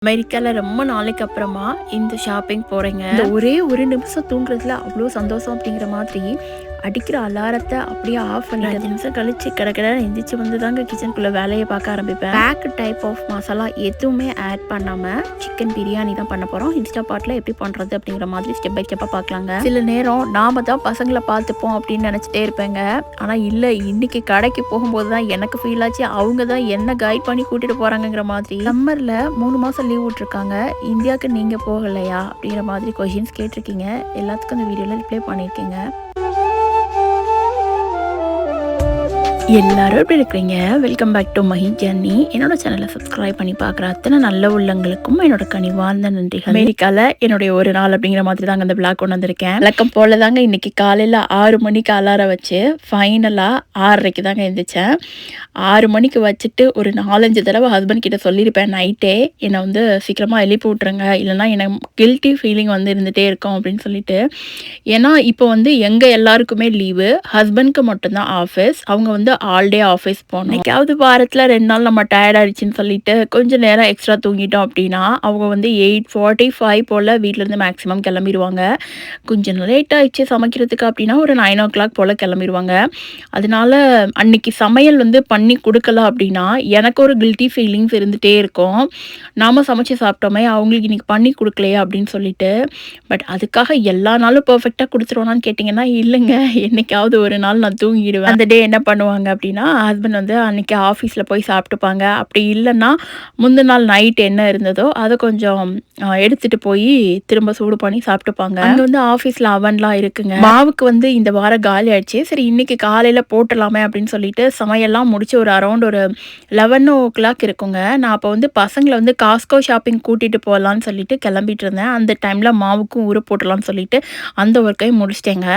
அமெரிக்கால ரொம்ப நாளைக்கு அப்புறமா இந்த ஷாப்பிங் போறேங்க. இந்த ஒரே ஒரு நிமிஷம் தூங்குறதுல அவ்வளோ சந்தோஷம் அப்படிங்கிற மாதிரி அடிக்கிற அலாரத்தை அப்படியே ஆஃப் பண்ணி 5 நிமிஷம் கழிச்சு கிடக்கிட எந்திரிச்சு வந்து தாங்க கிச்சனுக்குள்ள வேலையை பார்க்க ஆரம்பிப்பேன். பேக் டைப் ஆஃப் மசாலா எதுவுமே ஆட் பண்ணாம சிக்கன் பிரியாணி தான் பண்ண போறோம். இன்ஸ்டா பாட்ல எப்படி பண்றது அப்படிங்கிற மாதிரி ஸ்டெப் பை ஸ்டெப்பா பார்க்கலாங்க. சில நேரம் நாம தான் பசங்களை பார்த்துப்போம் அப்படின்னு நினைச்சிட்டே இருப்பேங்க. ஆனா இல்ல, இன்னைக்கு கடைக்கு போகும்போது தான் எனக்கு ஃபீல் ஆச்சு அவங்க தான் என்ன கைட் பண்ணி கூட்டிட்டு போறாங்கிற மாதிரி. சம்மர்ல 3 மாசம் லீவ் விட்டுருக்காங்க. இந்தியாவுக்கு நீங்க போகலையா அப்படிங்கிற மாதிரி கொஸ்டின்ஸ் கேட்டிருக்கீங்க. எல்லாத்துக்கும் இந்த வீடியோல ரிப்ளை பண்ணியிருக்கீங்க. எல்லாரும் எப்படி இருக்கிறீங்க? Welcome back to Mahi journey. என்னோட சேனலை சப்ஸ்கிரைப் பண்ணி பார்க்குற அத்தனை நல்ல உள்ளங்களுக்கும் என்னோட கனிவார்ந்த நன்றிகள். அமெரிக்காவில் என்னுடைய ஒரு நாள் அப்படிங்கிற மாதிரி தாங்க அந்த பிளாக் கொண்டு வந்திருக்கேன். வழக்கம் போல தாங்க இன்னைக்கு காலையில் 6 மணிக்கு அலாரம் வச்சு ஃபைனலாக 6:30க்கு தாங்க எழுந்திரிச்சேன். 6 மணிக்கு வச்சுட்டு ஒரு 4-5 தடவை ஹஸ்பண்ட் கிட்ட சொல்லியிருப்பேன் நைட்டே என்னை வந்து சீக்கிரமாக எழுப்பி விட்ருங்க, இல்லைனா எனக்கு கில்ட்டி ஃபீலிங் வந்து இருந்துகிட்டே இருக்கும் அப்படின்னு சொல்லிட்டு. ஏன்னா இப்போ வந்து எங்கள் எல்லாருக்குமே லீவு, ஹஸ்பண்ட்க்கு மட்டும்தான் ஆஃபீஸ். அவங்க வந்து ஆல் டே ஆஃபீஸ் போகணும். இன்னைக்காவது வாரத்தில் 2 நாள் நம்ம டயர்ட் ஆகிடுச்சின்னு சொல்லிட்டு கொஞ்சம் நேரம் எக்ஸ்ட்ரா தூங்கிட்டோம் அப்படின்னா அவங்க வந்து 8:45 போல் வீட்டிலேருந்து மேக்ஸிமம் கிளம்பிடுவாங்க. கொஞ்சம் லேட் ஆகிடுச்சு சமைக்கிறதுக்கு அப்படின்னா ஒரு 9 o'clock போல் கிளம்பிடுவாங்க. அதனால அன்னைக்கு சமையல் வந்து பண்ணி கொடுக்கல அப்படின்னா எனக்கு ஒரு கில்ட்டி ஃபீலிங்ஸ் இருந்துகிட்டே இருக்கும். நாம் சமைச்சு சாப்பிட்டோமே, அவங்களுக்கு இன்றைக்கி பண்ணி கொடுக்கலையே அப்படின்னு சொல்லிட்டு. பட் அதுக்காக எல்லா நாளும் பர்ஃபெக்டாக கொடுத்துருவோனான்னு கேட்டிங்கன்னா இல்லைங்க, என்றைக்காவது ஒரு நாள் நான் தூங்கிடுவேன். அந்த டே என்ன பண்ணுவாங்க அப்படின்னா ஹஸ்பண்ட் வந்து அன்றைக்கி ஆஃபீஸில் போய் சாப்பிட்டுப்பாங்க. அப்படி இல்லைன்னா முந்தின நாள் நைட் என்ன இருந்ததோ அதை கொஞ்சம் எடுத்துகிட்டு போய் திரும்ப சூடு பண்ணி சாப்பிட்டுப்பாங்க. அங்கே வந்து ஆஃபீஸில் அவன்லாம் இருக்குங்க. மாவுக்கு வந்து இந்த வாரம் காலி ஆயிடுச்சு. சரி இன்னைக்கு காலையில் போட்டலாமே அப்படின்னு சொல்லிட்டு சமையல்லாம் முடிச்சு ஒரு அரௌண்ட் ஒரு 11 o'clock இருக்குங்க. நான் அப்போ வந்து பசங்களை வந்து காஸ்கோ ஷாப்பிங் கூட்டிகிட்டு போகலான்னு சொல்லிட்டு கிளம்பிட்டு இருந்தேன். அந்த டைமில் மாவுக்கும் ஊற போட்டலான்னு சொல்லிட்டு அந்த ஒர்க்கையும் முடிச்சிட்டேங்க.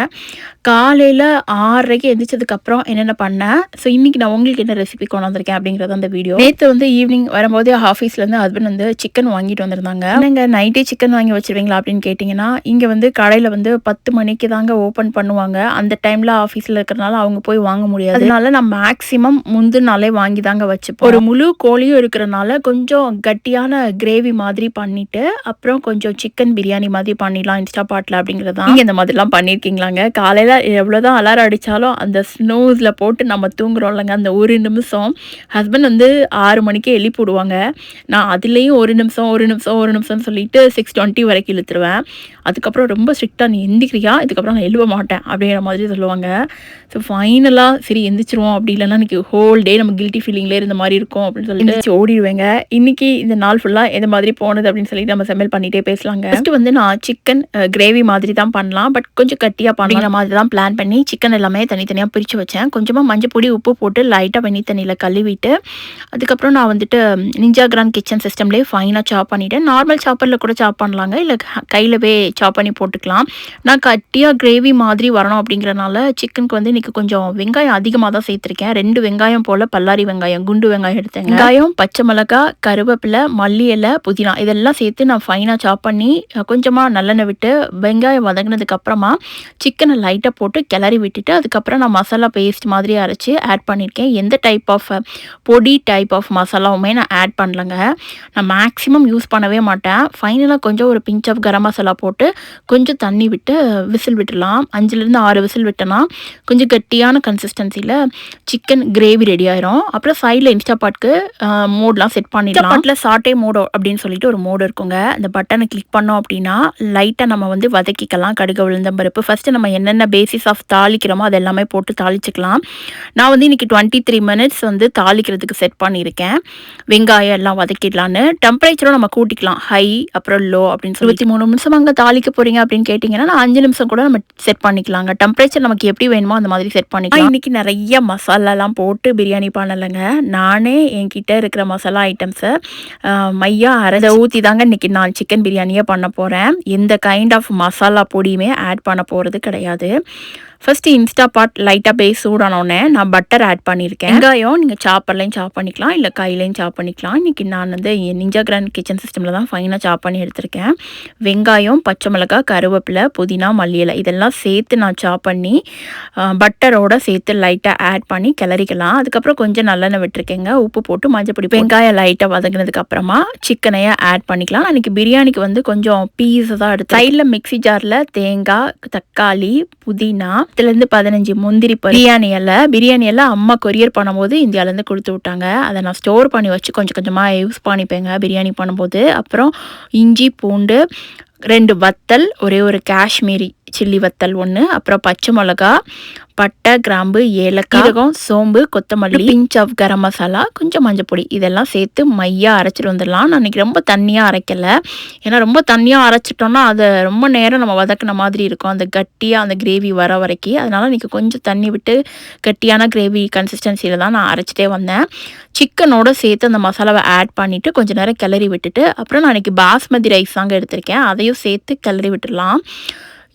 காலையில் 6:30க்கு எந்திரிச்சதுக்கப்புறம் என்னென்ன பண்ணேன், ஸோ இன்றைக்கி நான் உங்களுக்கு என்ன ரெசிபி கொண்டு வந்திருக்கேன் அப்படிங்கிறது அந்த வீடியோ. நேற்று வந்து ஈவினிங் வரும்போது ஆஃபீஸ்லேருந்து ஹஸ்பண்ட் வந்து சிக்கன் வாங்கிட்டு வந்திருந்தாங்க. நீங்கள் நைட்டே சிக்கன் வாங்கி வச்சுருவீங்களா அப்படின்னு கேட்டிங்கன்னா இங்கே வந்து கடையில் வந்து 10 மணிக்கு தாங்க ஓப்பன் பண்ணுவாங்க. அந்த டைமில் ஆஃபீஸில் இருக்கிறனால அவங்க போய் வாங்க முடியாது. அதனால நான் மேக்ஸிமம் முந்தின நாளே வாங்கி தாங்க வச்சுப்போம். ஒரு முழு கோழியும் இருக்கிறனால கொஞ்சம் கட்டியான கிரேவி மாதிரி பண்ணிவிட்டு அப்புறம் கொஞ்சம் சிக்கன் பிரியாணி மாதிரி பண்ணிடலாம் இன்ஸ்டா பாட்டில் அப்படிங்கிறது தான். நீங்கள் இந்த மாதிரிலாம் பண்ணியிருக்கீங்களாங்க? காலையில் எவ்வளோதான் அலாரம் அடித்தாலும் அந்த ஸ்னூஸில் போட்டு நம்ம தூங்குறோம் இல்லைங்க, அந்த ஒரு நிமிஷம் ஹஸ்பண்ட் வந்து 6 மணிக்கே எழுப்பி விடுவாங்க. நான் அதுலேயும் ஒரு நிமிஷம்னு சொல்லிட்டு 6:20 வரைக்கும் இழுத்துருவேன். அதுக்கப்புறம் ரொம்ப ஸ்ட்ரிக்டாக நீ எந்திரிக்கிறியா, இதுக்கப்புறம் நான் எழுவ மாட்டேன் அப்படிங்கிற மாதிரி சொல்லுவாங்க. ஸோ ஃபைனலாக சரி எந்திரிச்சிருவோம், அப்படி இல்லைன்னா இன்றைக்கி ஹோல் டே நம்ம கில்ட்டி ஃபீலிங்லேயே இருந்த மாதிரி இருக்கும் அப்படின்னு சொல்லிட்டு ஓடிடுவேங்க. இன்றைக்கி இந்த நாள் ஃபுல்லாக எந்த மாதிரி போனது அப்படின்னு சொல்லிட்டு நம்ம சமையல் பண்ணிகிட்டே பேசலாங்க. ஃபஸ்ட்டு வந்து நான் சிக்கன் கிரேவி மாதிரி தான் பண்ணலாம், பட் கொஞ்சம் கட்டியாக பண்ணுற மாதிரி தான் பிளான் பண்ணி சிக்கன் எல்லாமே தனித்தனியாக பிரித்து வச்சேன். கொஞ்சமாக மஞ்சள் பொடி உப்பு போட்டு லைட்டாக வெந்நீர் தண்ணியில் கழுவிட்டு அதுக்கப்புறம் நான் வந்துட்டு நிஞ்சா கிராண்ட் கிச்சன் சிஸ்டம்லேயே ஃபைனாக சாப் பண்ணிவிட்டேன். நார்மல் சாப்பரில் கூட சாப் பண்ணலாங்க, இல்லை கையிலவே சாப் பண்ணி போட்டுக்கலாம். நான் கட்டியாக கிரேவி மாதிரி வரணும் அப்படிங்கிறனால சிக்கனுக்கு வந்து இன்றைக்கி கொஞ்சம் வெங்காயம் அதிகமாக தான் சேர்த்துருக்கேன். 2 வெங்காயம் போல் பல்லாரி வெங்காயம், குண்டு வெங்காயம் எடுத்தேன். வெங்காயம், பச்சை மிளகாய், கருவேப்பிலை, மல்லி இலை, புதினா இதெல்லாம் சேர்த்து நான் ஃபைனாக சாப் பண்ணி கொஞ்சமாக நல்லெண்ணெய் விட்டு வெங்காயம் வதங்கினதுக்கப்புறமா சிக்கனை லைட்டாக போட்டு கிளறி விட்டுட்டு அதுக்கப்புறம் நான் மசாலா பேஸ்ட் மாதிரி அரைச்சி ஆட் பண்ணியிருக்கேன். எந்த டைப் ஆஃப் பொடி டைப் ஆஃப் மசாலாவுமே நான் ஆட் பண்ணலங்க. நான் மேக்ஸிமம் யூஸ் பண்ணவே மாட்டேன். ஃபைனலாக கொஞ்சம் ஒரு பிஞ்ச் ஆஃப் கரம் மசாலா போட்டு கொஞ்சம் தண்ணி விட்டு விசில் விட்டுடலாம். 5லேருந்து 6 விசில் விட்டோன்னா கொஞ்சம் கட்டியான கன்சிஸ்டன்சியில் சிக்கன் கிரேவி ரெடி ஆயிரும். அப்புறம் சைடில் இன்ஸ்டா பாட்க்கு மோட்லாம் செட் பண்ணிடலாம். பாட்டில் சாட்டே மோடோ அப்படின்னு சொல்லிட்டு ஒரு மோடு இருக்குங்க. அந்த பட்டனை கிளிக் பண்ணோம் அப்படின்னா லைட்டாக நம்ம வந்து வதக்கிக்கலாம். கடுகு, உளுந்தம் பருப்பு ஃபஸ்ட்டு நம்ம என்னென்ன பேசிஸ் ஆஃப் தாளிக்கிறோமோ அது எல்லாமே போட்டு தாளிச்சுக்கலாம். நான் வந்து இன்றைக்கி 23 minutes வந்து தாளிக்கிறதுக்கு செட் பண்ணியிருக்கேன். வெங்காயம் எல்லாம் வதக்கிடலான்னு. டெம்பரேச்சரும் நம்ம கூட்டிக்கலாம், ஹை அப்புறம் லோ அப்படின்னு சொல்லி. 23 நிமிஷம் அங்கே தாளிக்க போகிறீங்க அப்படின்னு கேட்டிங்கன்னா நான் 5 நிமிஷம் கூட நம்ம செட் பண்ணிக்கலாங்க. டெம்பரேச்சர் நமக்கு எப்படி வேணுமோ அந்த மாதிரி செட் பண்ணிக்கலாம். இன்றைக்கி நிறைய மசாலாலாம் போட்டு பிரியாணி பண்ணலைங்க. நானே என்கிட்ட இருக்கிற மசாலா ஐட்டம்ஸை மையா அரைச்சி ஊற்றி தாங்க இன்றைக்கி நான் சிக்கன் பிரியாணியே பண்ண போகிறேன். எந்த கைண்ட் ஆஃப் மசாலா பொடியுமே ஆட் பண்ண போகிறது கிடையாது. ஃபஸ்ட்டு இன்ஸ்டா பாட் லைட்டாக பேஸ் சூடானோடனே நான் பட்டர் ஆட் பண்ணியிருக்கேன். வெங்காயம் நீங்கள் சாப்பர்லையும் சாப் பண்ணிக்கலாம், இல்லை கையிலையும் சாப் பண்ணிக்கலாம். இன்றைக்கி நான் வந்து நிஞ்சா கிராண்ட் கிச்சன் சிஸ்டமில் தான் ஃபைனாக சாப் பண்ணி எடுத்திருக்கேன். வெங்காயம், பச்சை மிளகாய், கருவேப்பிலை, புதினா, மல்லி இலை இதெல்லாம் சேர்த்து நான் சாப் பண்ணி பட்டரோடு சேர்த்து லைட்டாக ஆட் பண்ணி கிளறிக்கலாம். அதுக்கப்புறம் கொஞ்சம் நல்லெண்ணெய் விட்டுருக்கேங்க, உப்பு போட்டு மஞ்சள் பொடி, வெங்காயம் லைட்டாக வதங்கினதுக்கப்புறமா சிக்கனையை ஆட் பண்ணிக்கலாம். அன்றைக்கி பிரியாணிக்கு வந்து கொஞ்சம் பீஸை தான் எடுத்து சைடில் மிக்ஸி ஜாரில் தேங்காய், தக்காளி, புதினா, 10 15 முந்திரி, பிரியாணி எல்லாம் அம்மா கொரியர் பண்ணும்போது இந்தியாவிலேருந்து கொடுத்து விட்டாங்க. அதை நான் ஸ்டோர் பண்ணி வச்சு கொஞ்சம் கொஞ்சமாக யூஸ் பண்ணிப்பேங்க பிரியாணி பண்ணும்போது. அப்புறம் இஞ்சி, பூண்டு, 2 வத்தல், ஒரே ஒரு காஷ்மீரி சில்லி வத்தல் 1, அப்புறம் பச்சை மிளகா, பட்டை, கிராம்பு, ஏலக்காய், சீரகம், சோம்பு, கொத்தமல்லி, பிஞ்ச் ஆஃப் கரம் மசாலா, கொஞ்சம் மஞ்சள் பொடி இதெல்லாம் சேர்த்து மையாக அரைச்சிட்டு வந்துடலாம். நான் இன்றைக்கி ரொம்ப தண்ணியாக அரைக்கலை, ஏன்னா ரொம்ப தண்ணியாக அரைச்சிட்டோன்னா அதை ரொம்ப நேரம் நம்ம வதக்கின மாதிரி இருக்கும், அந்த கட்டியாக அந்த கிரேவி வர வரைக்கும். அதனால் இன்றைக்கி கொஞ்சம் தண்ணி விட்டு கட்டியான கிரேவி கன்சிஸ்டன்சியில் தான் நான் அரைச்சிட்டே வந்தேன். சிக்கனோடு சேர்த்து அந்த மசாலாவை ஆட் பண்ணிவிட்டு கொஞ்சம் நேரம் கிளறி விட்டுட்டு, அப்புறம் நான் இன்றைக்கி பாஸ்மதி ரைஸ் தாங்க எடுத்திருக்கேன், அதையும் சேர்த்து கிளறி விட்டுடலாம்.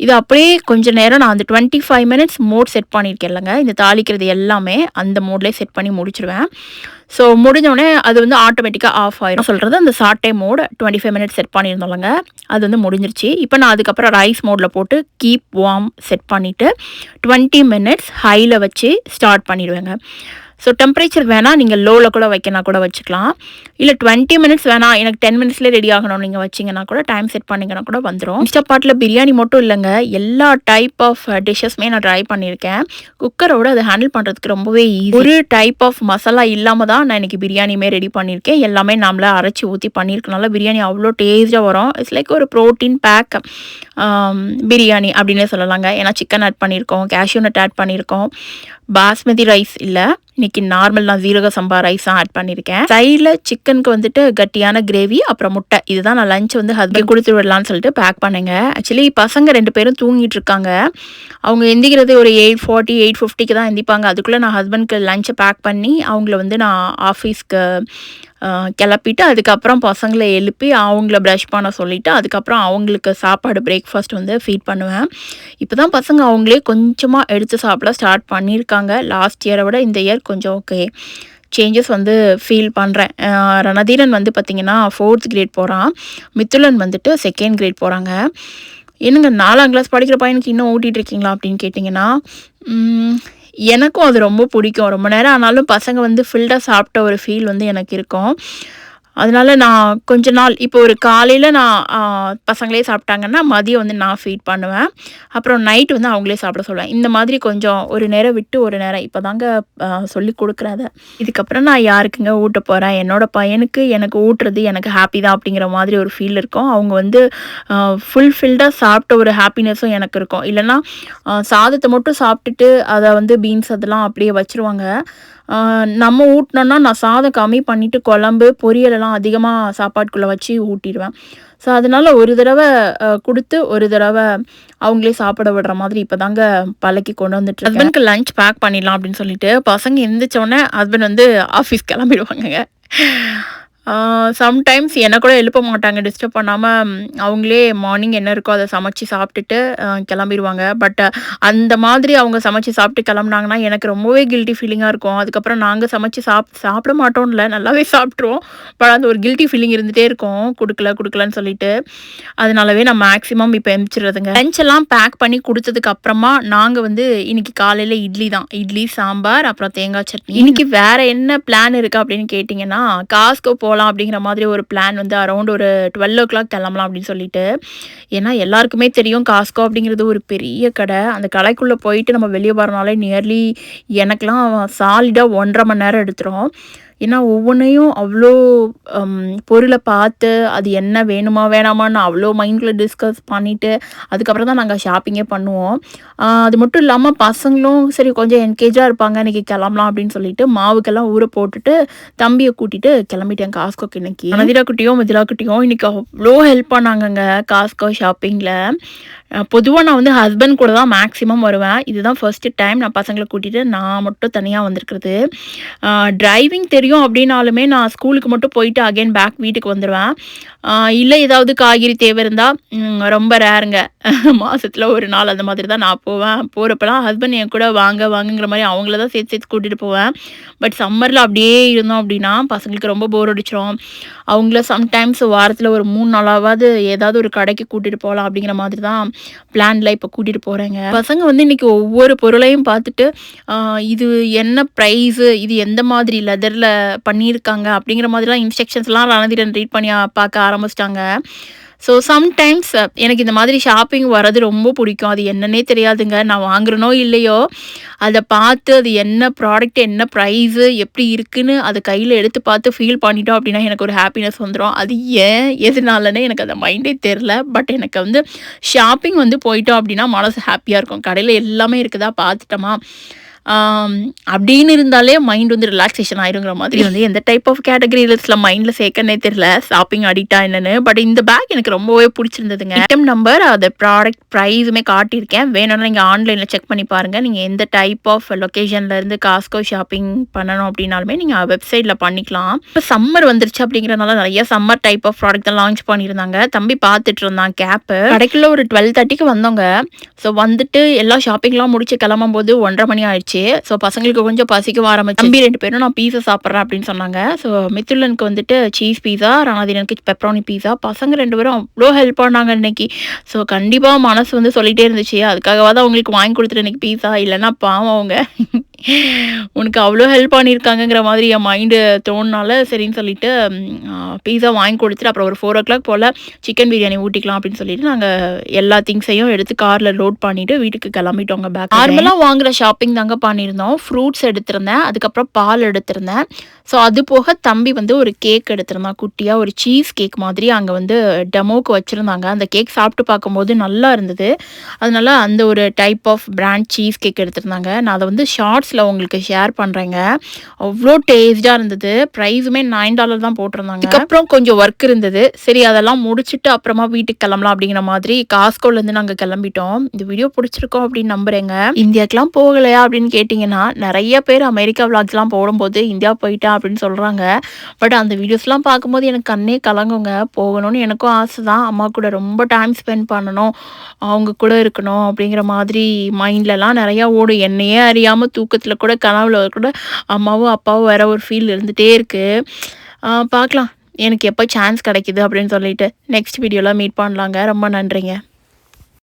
இது அப்படியே கொஞ்சம் நேரம் நான் அந்த 25 மினிட்ஸ் மோட் செட் பண்ணியிருக்கேன் இல்லைங்க, இந்த தாளிக்கிறது எல்லாமே அந்த மோட்லேயே செட் பண்ணி முடிச்சிடுவேன். ஸோ முடிஞ்சோடனே அது வந்து ஆட்டோமேட்டிக்காக ஆஃப் ஆயிரும். சொல்கிறது அந்த சாட்டே மோட் 25 மினிட்ஸ் செட் பண்ணியிருந்தோம்லங்க, அது வந்து முடிஞ்சிருச்சு. இப்போ நான் அதுக்கப்புறம் ரைஸ் மோடில் போட்டு கீப் வார்ம் செட் பண்ணிவிட்டு 20 மினிட்ஸ் ஹையில் வச்சு ஸ்டார்ட் பண்ணிடுவேங்க. ஸோ டெம்பரேச்சர் வேணால் நீங்கள் லோவில் கூட வைக்கனா கூட வச்சுக்கலாம், இல்லை 20 மினிட்ஸ் வேணாம் எனக்கு 10 மினிட்ஸ்லேயே ரெடி ஆகணும் நீங்கள் வச்சிங்கன்னா கூட டைம் செட் பண்ணிங்கன்னா கூட வந்துடும். இன்ஸ்டா பாட்டில் பிரியாணி மட்டும் இல்லைங்க, எல்லா டைப் ஆஃப் டிஷ்ஷஸ்மே நான் ட்ரை பண்ணியிருக்கேன். குக்கரோட அதை ஹேண்டில் பண்ணுறதுக்கு ரொம்பவே ஈஸி. ஒரு டைப் ஆஃப் மசாலா இல்லாமல் தான் நான் இன்றைக்கி பிரியாணியுமே ரெடி பண்ணியிருக்கேன். எல்லாமே நம்மளே அரைச்சி ஊற்றி பண்ணியிருக்கனால பிரியாணி அவ்வளோ டேஸ்ட்டாக வரும். இட்ஸ் லைக் ஒரு ப்ரோட்டீன் பேக் பிரியாணி அப்படின்னே சொல்லலாங்க. ஏன்னா சிக்கன் ஆட் பண்ணியிருக்கோம், கேஷ்யூ நட் ஆட் பண்ணியிருக்கோம், பாஸ்மதி ரைஸ் இல்லை, இன்றைக்கி நார்மல் நான் ஜீரக சம்பா ரைஸ் தான் ஆட் பண்ணியிருக்கேன். சைடில் சிக்கனுக்கு வந்துட்டு கட்டியான கிரேவி, அப்புறம் முட்டை, இதுதான் நான் லஞ்ச் வந்து ஹஸ்பண்ட் கொடுத்து விடலான்னு சொல்லிட்டு பேக் பண்ணுங்க. ஆக்சுவலி பசங்க 2 பேரும் தூங்கிட்டு இருக்காங்க, அவங்க எந்திக்கிறது ஒரு 8:40 8:50க்கு தான் எந்திப்பாங்க. அதுக்குள்ளே நான் ஹஸ்பண்ட்க்கு லஞ்சை பேக் பண்ணி அவங்கள வந்து நான் ஆஃபீஸ்க்கு கிளப்பிட்டு அதுக்கப்புறம் பசங்களை எழுப்பி அவங்கள ப்ரஷ் பண்ண சொல்லிவிட்டு அதுக்கப்புறம் அவங்களுக்கு சாப்பாடு பிரேக்ஃபாஸ்ட் வந்து ஃபீட் பண்ணுவேன். இப்போ தான் பசங்க அவங்களே கொஞ்சமாக எடுத்து சாப்பிட ஸ்டார்ட் பண்ணியிருக்காங்க. லாஸ்ட் இயரை விட இந்த இயர் கொஞ்சம் ஓகே சேஞ்சஸ் வந்து ஃபீல் பண்ணுறேன். ரணதீரன் வந்து பார்த்திங்கன்னா 4th கிரேட் போகிறான், மித்துலன் வந்துட்டு 2nd கிரேட் போகிறாங்க. என்னங்க 4ஆம் கிளாஸ் படிக்கிற பையனுக்கு இன்னும் ஊட்டிகிட்டு இருக்கீங்களா அப்படின்னு கேட்டிங்கன்னா, எனக்கும் அது ரொம்ப பிடிக்கும். ரொம்ப நேரம் ஆனாலும் பசங்க வந்து ஃபில்டாக சாப்பிட்ட ஒரு ஃபீல் வந்து எனக்கு இருக்கும். அதனால நான் கொஞ்ச நாள் இப்போ ஒரு காலையில் நான் பசங்களே சாப்பிட்டாங்கன்னா மதியம் வந்து நான் ஃபீட் பண்ணுவேன், அப்புறம் நைட் வந்து அவங்களே சாப்பிட சொல்லுவேன். இந்த மாதிரி கொஞ்சம் ஒரு நேரம் விட்டு ஒரு நேரம் இப்போ தாங்க சொல்லி கொடுக்குறத. இதுக்கப்புறம் நான் யாருக்குங்க ஊட்ட போகிறேன், என்னோடய பையனுக்கு எனக்கு ஊட்டுறது எனக்கு ஹாப்பி தான் அப்படிங்கிற மாதிரி ஒரு ஃபீல் இருக்கும். அவங்க வந்து ஃபுல்ஃபில்டாக சாப்பிட்ட ஒரு ஹாப்பினஸும் எனக்கு இருக்கும். இல்லைன்னா சாதத்தை மட்டும் சாப்பிட்டுட்டு அதை வந்து பீன்ஸ் அதெல்லாம் அப்படியே வச்சுருவாங்க. நம்ம ஊட்டினோன்னா நான் சாதம் கம்மி பண்ணிவிட்டு குழம்பு பொரியலெல்லாம் அதிகமாக சாப்பாட்டுக்குள்ளே வச்சு ஊட்டிடுவேன். ஸோ அதனால் ஒரு தடவை கொடுத்து ஒரு தடவை அவங்களே சாப்பிட விடுற மாதிரி இப்போ தாங்க பழக்கி கொண்டு வந்துட்டு ஹஸ்பண்ட்க்கு லஞ்ச் பேக் பண்ணிடலாம் அப்படின்னு சொல்லிட்டு பசங்க எழுந்திரிச்சோடனே ஹஸ்பண்ட் வந்து ஆஃபீஸ் கிளம்பிடுவாங்கங்க. சம்டைம்ஸ் என்னை கூட எழுப்ப மாட்டாங்க, டிஸ்டர்ப் பண்ணாமல் அவங்களே மார்னிங் என்ன இருக்கோ அதை சமைச்சு சாப்பிட்டுட்டு கிளம்பிடுவாங்க. பட் அந்த மாதிரி அவங்க சமைச்சு சாப்பிட்டு கிளம்புனாங்கன்னா எனக்கு ரொம்பவே கில்ட்டி ஃபீலிங்காக இருக்கும். அதுக்கப்புறம் நாங்கள் சமைச்சு சாப்பிட மாட்டோம்ல, நல்லாவே சாப்பிட்ருவோம். பட் அந்த ஒரு கில்ட்டி ஃபீலிங் இருந்துகிட்டே இருக்கும், கொடுக்கலன்னு சொல்லிட்டு. அதனாலவே நான் மேக்ஸிமம் இப்போ எமிச்சிடுறதுங்க. லஞ்செல்லாம் பேக் பண்ணி கொடுத்ததுக்கு அப்புறமா நாங்கள் வந்து இன்னைக்கு காலையில் இட்லி தான், இட்லி சாம்பார் அப்புறம் தேங்காய் சட்னி. இன்னைக்கு வேற என்ன பிளான் இருக்குது அப்படின்னு கேட்டிங்கன்னா, காஸ்கோ போகலாம் அப்படிங்கிற மாதிரி ஒரு பிளான் வந்து அரௌண்ட் ஒரு 12 o'clock கிளம்பலாம் அப்படின்னு சொல்லிட்டு. ஏன்னா எல்லாருக்குமே தெரியும் காஸ்கோ அப்படிங்கிறது ஒரு பெரிய கடை. அந்த கடைக்குள்ளே போயிட்டு நம்ம வெளியே வரனாலே நியர்லி எனக்கெலாம் சாலிடாக 1.5 மணி நேரம் எடுத்துரும். ஏன்னா ஒவ்வொன்றையும் அவ்வளோ பொருளை பார்த்து அது என்ன வேணுமா வேணாமான்னு அவ்வளோ மைண்டில் டிஸ்கஸ் பண்ணிவிட்டு அதுக்கப்புறம் தான் நாங்கள் ஷாப்பிங்கே பண்ணுவோம். அது மட்டும் இல்லாமல் பசங்களும் சரி கொஞ்சம் என்கேஜாக இருப்பாங்க, இன்றைக்கி கிளம்பலாம் அப்படின்னு சொல்லிட்டு மாவுக்கெல்லாம் ஊற போட்டுட்டு தம்பியை கூட்டிகிட்டு கிளம்பிட்டேன் காஸ்கோக்கு. இன்னைக்கு நதிரா குட்டியும் மிதிலா குட்டியும் இன்றைக்கி அவ்வளோ ஹெல்ப் பண்ணாங்கங்க காஸ்கோ ஷாப்பிங்கில். பொதுவாக நான் வந்து ஹஸ்பண்ட் கூட தான் மேக்ஸிமம் வருவேன். இதுதான் ஃபர்ஸ்ட்டு டைம் நான் பசங்களை கூட்டிகிட்டு நான் மட்டும் தனியாக வந்திருக்கிறது. டிரைவிங் தெரியும் அப்படின்னாலுமே நான் ஸ்கூலுக்கு மட்டும் போயிட்டு அகைன் பேக் வீட்டுக்கு வந்துடுவேன். இல்ல ஏதாவது காய்கறி தேவை இருந்தா ரொம்ப ரேருங்க. மாசத்துல 1 நாள் அந்த மாதிரி தான் நான் போவேன். போறப்பலாம் ஹஸ்பண்ட் என் கூட வாங்க வாங்கங்கிற மாரி அவங்கள தான் சேர்த்து சேர்த்து கூட்டிட்டு போவேன். பட் சம்மர்ல அப்படியே இருந்தோம் அப்படின்னா, பசங்களுக்கு ரொம்ப போர் அடிச்சுரும். அவங்கள சம்டைம்ஸ் வாரத்துல ஒரு 3 நாளாவது ஏதாவது ஒரு கடைக்கு கூட்டிட்டு போலாம் அப்படிங்கிற மாதிரி தான் பிளான்ல இப்ப கூட்டிட்டு போறேங்க. பசங்க வந்து இன்னைக்கு ஒவ்வொரு பொருளையும் பார்த்துட்டு, அ இது என்ன பிரைஸு, இது எந்த மாதிரி லெதர்ல பண்ணியிருக்காங்க அப்படிங்கிற மாதிரிலாம் இன்ஸ்ட்ரக்ஷன்ஸ்லாம் ரீட் பண்ணி பார்க்க ஆரம்பிச்சுட்டாங்க. ஸோ சம்டைம்ஸ் எனக்கு இந்த மாதிரி ஷாப்பிங் வர்றது ரொம்ப பிடிக்கும். அது என்னன்னே தெரியாதுங்க. நான் வாங்குறேனோ இல்லையோ, அத பார்த்து அது என்ன ப்ராடக்ட், என்ன ப்ரைஸு, எப்படி இருக்குன்னு அத கையில எடுத்து பார்த்து ஃபீல் பண்ணிட்டோம் அப்படின்னா, எனக்கு ஒரு ஹாப்பினஸ் வந்துரும். அது ஏன், எதுனாலன்னு எனக்கு அந்த மைண்டே தெரில. பட் எனக்கு வந்து ஷாப்பிங் வந்து போயிட்டோம் அப்படின்னா மனசு ஹாப்பியா இருக்கும். கடையில எல்லாமே இருக்குதா பார்த்துட்டோமா, அப்படின்னு இருந்தாலே மைண்ட் வந்து ரிலாக்சேஷன் ஆயிருங்கிற மாதிரி வந்து எந்த டைப் ஆஃப் கேட்டகரி லிஸ்ட்ல மைண்ட்ல சேர்க்கனே தெரியல. ஷாப்பிங் அடிக்ட்டா என்னன்னு. பட் இந்த பேக் எனக்கு ரொம்பவே பிடிச்சிருந்ததுங்க. ஐட்டம் நம்பர், அது ப்ராடக்ட் ப்ரைஸுமே காட்டியிருக்கேன். வேணும்னா நீங்க ஆன்லைன்ல செக் பண்ணி பாருங்க. நீங்க எந்த டைப் ஆஃப் லொகேஷன்ல இருந்து காஸ்கோ ஷாப்பிங் பண்ணணும் அப்படின்னாலுமே நீங்க வெப்சைட்ல பண்ணிக்கலாம். இப்போ சம்மர் வந்துருச்சு அப்படிங்கிறனால நிறைய சம்மர் டைப் ஆஃப் ப்ராடக்ட் தான் லான்ச் பண்ணியிருந்தாங்க. தம்பி பார்த்துட்டு இருந்தான் கேப்பு. கடைக்குள்ள ஒரு 12:30க்கு வந்தோங்க. ஸோ வந்துட்டு எல்லா ஷாப்பிங்லாம் முடிச்சு கிளம்பும்போது 1:30 மணி ஆயிடுச்சு. ஸோ பசங்களுக்கு கொஞ்சம் பசிக்க ஆரம்பிச்சு. தம்பி 2 பேரும் நான் பீஸா சாப்பிட்றேன் அப்படின்னு சொன்னாங்க. ஸோ மித்துலனுக்கு வந்துட்டு சீஸ் பீஸா, ரணாதீரனுக்கு பெப்பரோனி பீஸா. பசங்க 2 பேரும் அவ்வளோ ஹெல்ப் பண்ணாங்க இன்னைக்கு. ஸோ கண்டிப்பா மனசு வந்து சொல்லிட்டே இருந்துச்சு. அதுக்காகவாவது அவங்களுக்கு வாங்கி கொடுத்துட்டு இன்னைக்கு பீஸா, இல்லைன்னா பாவம் அவங்க உனக்கு அவ்வளோ ஹெல்ப் பண்ணியிருக்காங்கங்கிற மாதிரி என் மைண்டு தோணுனால சரின்னு சொல்லிட்டு பீஸா வாங்கி கொடுத்துட்டு அப்புறம் ஒரு 4:00 போல் சிக்கன் பிரியாணி ஊட்டிக்கலாம் அப்படின்னு சொல்லிட்டு நாங்கள் எல்லா திங்ஸையும் எடுத்து காரில் லோட் பண்ணிவிட்டு வீட்டுக்கு கிளம்பிட்டோங்க. பேக் நார்மலாக வாங்குகிற ஷாப்பிங் தாங்க பண்ணியிருந்தோம். ஃப்ரூட்ஸ் எடுத்திருந்தேன், அதுக்கப்புறம் பால் எடுத்திருந்தேன். ஸோ அது போக தம்பி வந்து ஒரு கேக் எடுத்திருந்தான். குட்டியாக ஒரு சீஸ் கேக் மாதிரி அங்கே வந்து டெமோக்கு வச்சுருந்தாங்க. அந்த கேக் சாப்பிட்டு பார்க்கும்போது நல்லா இருந்தது. அதனால அந்த ஒரு type of brand cheese cake எடுத்திருந்தாங்க. நான் அதை வந்து ஷார்ட்ஸில் உங்களுக்கு ஷேர் பண்ணுறேங்க. அவ்வளோ டேஸ்ட்டாக இருந்தது. ப்ரைஸுமே $9 தான் போட்டிருந்தாங்க. அதுக்கப்புறம் கொஞ்சம் ஒர்க் இருந்தது. சரி அதெல்லாம் முடிச்சுட்டு அப்புறமா வீட்டுக்கு கிளம்பலாம் அப்படிங்கிற மாதிரி காஸ்கோலேருந்து நாங்கள் கிளம்பிட்டோம். இந்த வீடியோ பிடிச்சிருக்கோம் அப்படின்னு நம்புறேங்க. இந்தியாவுக்குலாம் போகலையா அப்படின்னு கேட்டிங்கன்னா, நிறைய பேர் அமெரிக்கா விளாக்ஸ்லாம் போடும்போது இந்தியா போயிட்டேன் அப்படின்னு சொல்கிறாங்க. பட் அந்த வீடியோஸ்லாம் பார்க்கும்போது எனக்கு கண்ணே கலங்குங்க. போகணும்னு எனக்கும் ஆசை தான். அம்மா கூட ரொம்ப டைம் ஸ்பெண்ட் பண்ணணும், அவங்க கூட இருக்கணும் அப்படிங்கிற மாதிரி மைண்ட்லலாம் நிறையா ஓடும். என்னையே அறியாமல் தூக்கத்தில் கூட கனவுல கூட அம்மாவும் அப்பாவும் வேற ஒரு ஃபீல் இருந்துகிட்டே இருக்குது. பார்க்கலாம் எனக்கு எப்போ சான்ஸ் கிடைக்குது அப்படின்னு சொல்லிட்டு. நெக்ஸ்ட் வீடியோவில் மீட் பண்ணலாங்க. ரொம்ப நன்றிங்க.